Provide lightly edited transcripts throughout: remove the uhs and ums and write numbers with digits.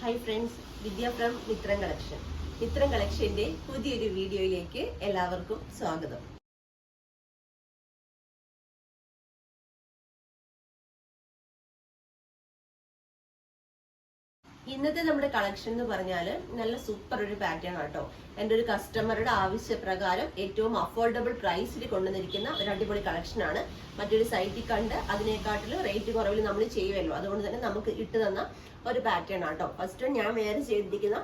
Hi friends, Vidya from Mithram collection. മിത്രം കളക്ഷന്റെ പുതിയൊരു വീഡിയോയിലേക്ക് എല്ലാവർക്കും സ്വാഗതം. ഇന്നത്തെ നമ്മുടെ കളക്ഷൻ എന്ന് പറഞ്ഞാൽ നല്ല സൂപ്പർ ഒരു പാറ്റേൺ ആട്ടോ. എൻ്റെ ഒരു കസ്റ്റമറുടെ ആവശ്യപ്രകാരം ഏറ്റവും അഫോർഡബിൾ പ്രൈസിൽ കൊണ്ടുവന്നിരിക്കുന്ന ഒരു അടിപൊളി കളക്ഷൻ ആണ്. മറ്റൊരു സൈറ്റിൽ കണ്ട് അതിനെക്കാട്ടിലും റേറ്റ് കുറവിൽ നമ്മൾ ചെയ്യുമല്ലോ, അതുകൊണ്ട് തന്നെ നമുക്ക് ഇട്ട് തന്ന ഒരു പാറ്റേൺ ആട്ടോ. ഫസ്റ്റ് ഞാൻ വേറെ ചെയ്തിരിക്കുന്ന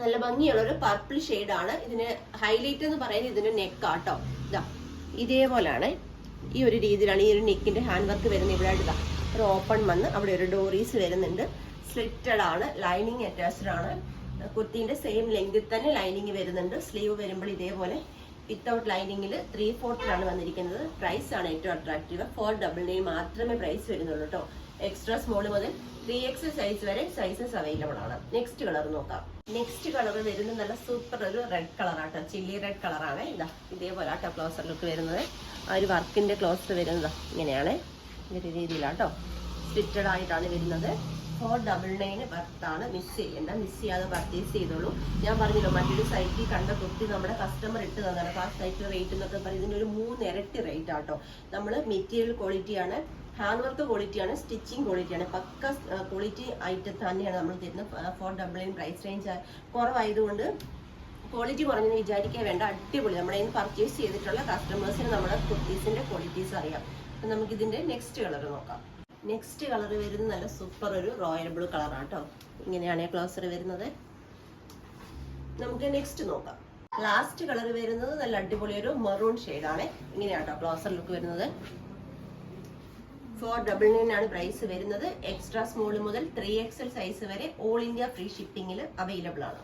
നല്ല ഭംഗിയുള്ള ഒരു പർപ്പിൾ ആണ്. ഇതിന് ഹൈലൈറ്റ് എന്ന് പറയുന്നത് ഇതിന്റെ നെക്ക് ആട്ടോ. ഇതാ ഇതേപോലെയാണ്, ഈ ഒരു രീതിയിലാണ് ഈ ഒരു നെക്കിന്റെ ഹാൻഡ് വർക്ക് വരുന്നത്. ഇവിടെ ഇതാ ഒരു ഓപ്പൺ വന്ന് അവിടെ ഒരു ഡോറീസ് വരുന്നുണ്ട്. സ്ലിറ്റഡ് ആണ്, ലൈനിങ് അറ്റാച്ച്ഡ് ആണ്. കുർത്തിന്റെ സെയിം ലെങ്തിൽ തന്നെ ലൈനിങ് വരുന്നുണ്ട്. സ്ലീവ് വരുമ്പോൾ ഇതേപോലെ വിത്തൗട്ട് ലൈനിങ്ങിൽ 3/4 വന്നിരിക്കുന്നത്. പ്രൈസ് ആണ് ഏറ്റവും അട്രാക്റ്റീവ്. 499 മാത്രമേ പ്രൈസ് വരുന്നുള്ളൂ കേട്ടോ. എക്സ്ട്രാ സ്മോൾ മുതൽ 3XL സൈസ് വരെ സൈസസ് അവൈലബിൾ ആണ്. നെക്സ്റ്റ് കളർ നോക്കാം. നെക്സ്റ്റ് കളർ വരുന്നത് നല്ല സൂപ്പർ ഒരു റെഡ് കളർ ആട്ടോ. ചില്ലി റെഡ് കളറാണ്. ഇതാ ഇതേപോലെ ആട്ടോ ക്ലോസർ ലുക്ക് വരുന്നത്. ആ ഒരു വർക്കിന്റെ ക്ലോസർ വരുന്നത് ഇങ്ങനെയാണ്, ഈ ഒരു രീതിയിലാട്ടോ. സ്റ്റിറ്റഡ് ആയിട്ടാണ് വരുന്നത്. 499 വർത്താണ്. മിസ് ചെയ്യേണ്ട, മിസ് ചെയ്യാതെ പർച്ചേസ് ചെയ്തോളൂ. ഞാൻ പറഞ്ഞല്ലോ മറ്റൊരു സൈറ്റിൽ കണ്ട കുർത്തി നമ്മുടെ കസ്റ്റമർ ഇട്ട് തന്നാണ്. അപ്പോൾ ആ സൈറ്റ് റേറ്റ് എന്നൊക്കെ പറയും ഇതിൻ്റെ ഒരു 3 ഇരട്ടി റേറ്റ് ആട്ടോ. നമ്മൾ മെറ്റീരിയൽ ക്വാളിറ്റിയാണ്, ഹാൻഡ് വർക്ക് ക്വാളിറ്റിയാണ്, സ്റ്റിച്ചിങ് ക്വാളിറ്റിയാണ്. പക്ക ക്വാളിറ്റി ഐറ്റം തന്നെയാണ് നമ്മൾ തരുന്നത്. 499 പ്രൈസ് റേഞ്ച് കുറവായതുകൊണ്ട് ക്വാളിറ്റി കുറഞ്ഞെന്ന് വിചാരിക്കാൻ വേണ്ട. അടിപൊളി നമ്മുടെ ഇന്ന് പർച്ചേസ് ചെയ്തിട്ടുള്ള കസ്റ്റമേഴ്സിന് നമ്മുടെ കുർത്തീസിന്റെ ക്വാളിറ്റീസ് അറിയാം. അപ്പം നമുക്കിതിന്റെ നെക്സ്റ്റ് കളർ നോക്കാം. നെക്സ്റ്റ് കളർ വരുന്നത് നല്ല സൂപ്പർ ഒരു റോയൽ ബ്ലൂ കളറാട്ടോ. ഇങ്ങനെയാണ് ക്ലോസർ വരുന്നത്. നമുക്ക് നെക്സ്റ്റ് നോക്കാം. ലാസ്റ്റ് കളർ വരുന്നത് നല്ല അടിപൊളി ഒരു മെറൂൺ ഷെയ്ഡാണ്. ഇങ്ങനെയാട്ടോ ക്ലോസർ ലുക്ക് വരുന്നത്. 499 ആണ് പ്രൈസ് വരുന്നത്. എക്സ്ട്രാ സ്മോൾ മുതൽ 3XL സൈസ് വരെ ഓൾ ഇന്ത്യ ഫ്രീ ഷിപ്പിംഗിൽ അവൈലബിൾ ആണ്.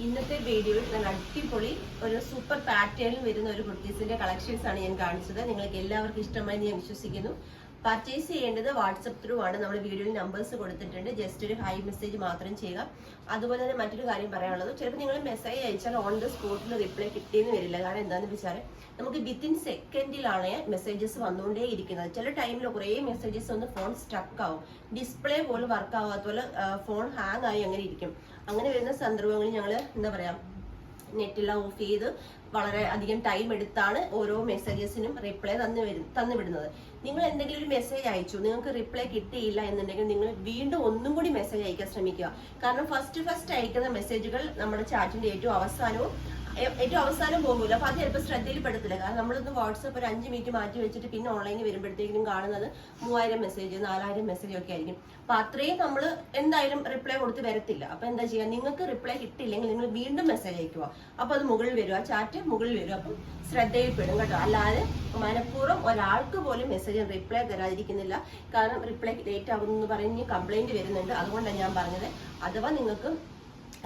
ഇന്നത്തെ വീഡിയോയിൽ നല്ല അടിപൊളി ഒരു സൂപ്പർ പാറ്റേണിൽ വരുന്ന ഒരു കുർത്തീസിന്റെ കളക്ഷൻസ് ആണ് ഞാൻ കാണിച്ചത്. നിങ്ങൾക്ക് എല്ലാവർക്കും ഇഷ്ടമായി ഞാൻ വിശ്വസിക്കുന്നു. പർച്ചേസ് ചെയ്യേണ്ടത് വാട്സപ്പ് ത്രൂ ആണ്. നമ്മൾ വീഡിയോയിൽ നമ്പേഴ്സ് കൊടുത്തിട്ടുണ്ട്. ജസ്റ്റ് ഒരു ഹൈ മെസ്സേജ് മാത്രം ചെയ്യുക. അതുപോലെ തന്നെ മറ്റൊരു കാര്യം പറയാനുള്ളത്, ചിലപ്പോൾ നിങ്ങൾ മെസ്സേജ് അയച്ചാൽ ഓൺ ദ സ്പോട്ടിൽ റിപ്ലൈ കിട്ടിയെന്ന് വരില്ല. കാരണം എന്താണെന്ന് വെച്ചാൽ നമുക്ക് വിത്തിൻ സെക്കൻഡിലാണ് മെസ്സേജസ് വന്നുകൊണ്ടേ ഇരിക്കുന്നത്. ചില ടൈമിൽ കുറേ മെസ്സേജസ് ഒന്ന് ഫോൺ സ്റ്റക്ക് ആവും, ഡിസ്പ്ലേ പോലും വർക്ക് ആവാത്ത പോലെ ഫോൺ ഹാങ് ആയി അങ്ങനെ ഇരിക്കും. അങ്ങനെ വരുന്ന സന്ദർഭങ്ങളിൽ ഞങ്ങൾ എന്താ പറയാ നെറ്റെല്ലാം ഓഫ് ചെയ്ത് വളരെ അധികം ടൈം എടുത്താണ് ഓരോ മെസ്സേജസിനും റിപ്ലൈ തന്നുവിടുന്നത്. നിങ്ങൾ എന്തെങ്കിലും ഒരു മെസ്സേജ് അയച്ചു, നിങ്ങൾക്ക് റിപ്ലൈ കിട്ടിയില്ല എന്നുണ്ടെങ്കിൽ നിങ്ങൾ വീണ്ടും ഒന്നും കൂടി മെസ്സേജ് അയക്കാൻ ശ്രമിക്കുക. കാരണം ഫസ്റ്റ് അയക്കുന്ന മെസ്സേജുകൾ നമ്മുടെ ചാറ്റിന്റെ ഏറ്റവും അവസാനം പോകുമല്ലോ. അപ്പൊ അത് ചിലപ്പോൾ ശ്രദ്ധയിൽപ്പെടുത്തില്ല. കാരണം നമ്മളൊന്ന് വാട്സപ്പ് ഒരു 5 മിനിറ്റ് മാറ്റി വെച്ചിട്ട് പിന്നെ ഓൺലൈനിൽ വരുമ്പോഴത്തേക്കും കാണുന്നത് 3000 മെസ്സേജ് 4000 മെസ്സേജ് ഒക്കെ ആയിരിക്കും. അപ്പൊ അത്രയും നമ്മൾ എന്തായാലും റിപ്ലൈ കൊടുത്ത് വരത്തില്ല. അപ്പൊ എന്താ ചെയ്യുക, നിങ്ങൾക്ക് റിപ്ലൈ കിട്ടിയില്ലെങ്കിൽ നിങ്ങൾ വീണ്ടും മെസ്സേജ് അയക്കുക. അപ്പൊ അത് മുകളിൽ വരും, ആ ചാറ്റ് മുകളിൽ വരും. അപ്പം ശ്രദ്ധയിൽപ്പെടും കേട്ടോ. അല്ലാതെ മനഃപൂർവ്വം ഒരാൾക്ക് പോലും മെസ്സേജ് റിപ്ലൈ തരാതിരിക്കുന്നില്ല. കാരണം റിപ്ലൈ ലേറ്റ് ആകുന്നു പറഞ്ഞ് കംപ്ലൈന്റ് വരുന്നുണ്ട്. അതുകൊണ്ടാണ് ഞാൻ പറഞ്ഞത്. അഥവാ നിങ്ങൾക്ക്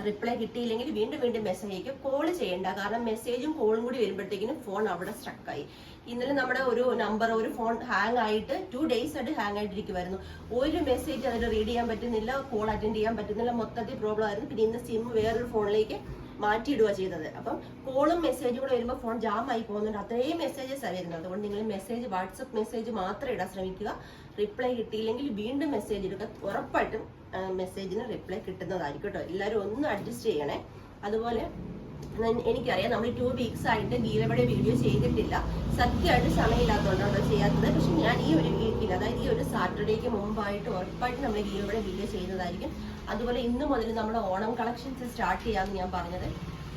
റിപ്ലൈ കിട്ടിയില്ലെങ്കിൽ വീണ്ടും മെസ്സേജ് അയക്കും. കോൾ ചെയ്യേണ്ട, കാരണം മെസ്സേജും കോളും കൂടി വരുമ്പോഴത്തേക്കിനും ഫോൺ അവിടെ സ്ട്രക്കായി. ഇന്നലെ നമ്മുടെ ഒരു നമ്പർ ഒരു ഫോൺ ഹാങ് ആയിട്ട് 2 days ആയിട്ട് ഹാങ് ആയിട്ടിരിക്കുമായിരുന്നു. ഒരു മെസ്സേജ് അതിൽ റീഡ് ചെയ്യാൻ പറ്റുന്നില്ല, കോൾ അറ്റൻഡ് ചെയ്യാൻ പറ്റുന്നില്ല, മൊത്തത്തിൽ പ്രോബ്ലം ആയിരുന്നു. പിന്നെ ഇന്ന് സിം വേറൊരു ഫോണിലേക്ക് മാറ്റിയിടുക ചെയ്തത്. അപ്പം കോളും മെസ്സേജും കൂടെ വരുമ്പോൾ ഫോൺ ജാം ആയി പോകുന്നുണ്ട്. അത്രയും മെസ്സേജസ് വരുന്നത്. അതുകൊണ്ട് നിങ്ങൾ മെസ്സേജ് വാട്സപ്പ് മെസ്സേജ് മാത്രം ഇടാൻ ശ്രമിക്കുക. റിപ്ലൈ കിട്ടിയില്ലെങ്കിൽ വീണ്ടും മെസ്സേജ് ഇടുക. ഉറപ്പായിട്ടും മെസ്സേജിന് റിപ്ലൈ കിട്ടുന്നതായിരിക്കും കേട്ടോ. എല്ലാവരും ഒന്ന് അഡ്ജസ്റ്റ് ചെയ്യണേ. അതുപോലെ എനിക്കറിയാം നമ്മൾ 2 weeks ആയിട്ട് ഗീവയുടെ വീഡിയോ ചെയ്തിട്ടില്ല. സത്യമായിട്ട് സമയമില്ലാത്തതുകൊണ്ടാണ് ചെയ്യാത്തത്. പക്ഷെ ഞാൻ ഈ ഒരു വീക്കിൽ, അതായത് ഈ ഒരു സാറ്റർഡേക്ക് മുമ്പായിട്ട് ഉറപ്പായിട്ട് നമ്മൾ ഗീവയുടെ വീഡിയോ ചെയ്യുന്നതായിരിക്കും. അതുപോലെ ഇന്ന് മുതൽ നമ്മുടെ ഓണം കളക്ഷൻസ് സ്റ്റാർട്ട് ചെയ്യാമെന്ന് ഞാൻ പറഞ്ഞത്.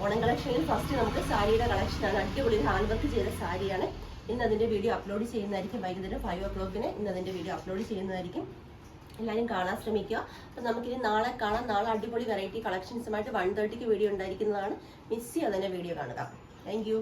ഓണം കളക്ഷനിൽ ഫസ്റ്റ് നമുക്ക് സാരിയുടെ കളക്ഷനാണ്. അടിപൊളി ഹാൻഡ് വർക്ക് ചെയ്ത സാരിയാണ്. ഇന്ന് അതിന്റെ വീഡിയോ അപ്ലോഡ് ചെയ്യുന്നതായിരിക്കും. വൈകുന്നേരം 5 o'clock ഇന്ന് അതിന്റെ വീഡിയോ അപ്ലോഡ് ചെയ്യുന്നതായിരിക്കും. എല്ലാവരും കാണാൻ ശ്രമിക്കുക. അപ്പം നമുക്കിനി നാളെ കാണാം. നാളെ അടിപൊളി വെറൈറ്റി കളക്ഷൻസുമായിട്ട് 1:30 വീഡിയോ ഉണ്ടായിരിക്കുന്നതാണ്. മിസ് ചെയ്യാതെ തന്നെ വീഡിയോ കാണുക. Thank you.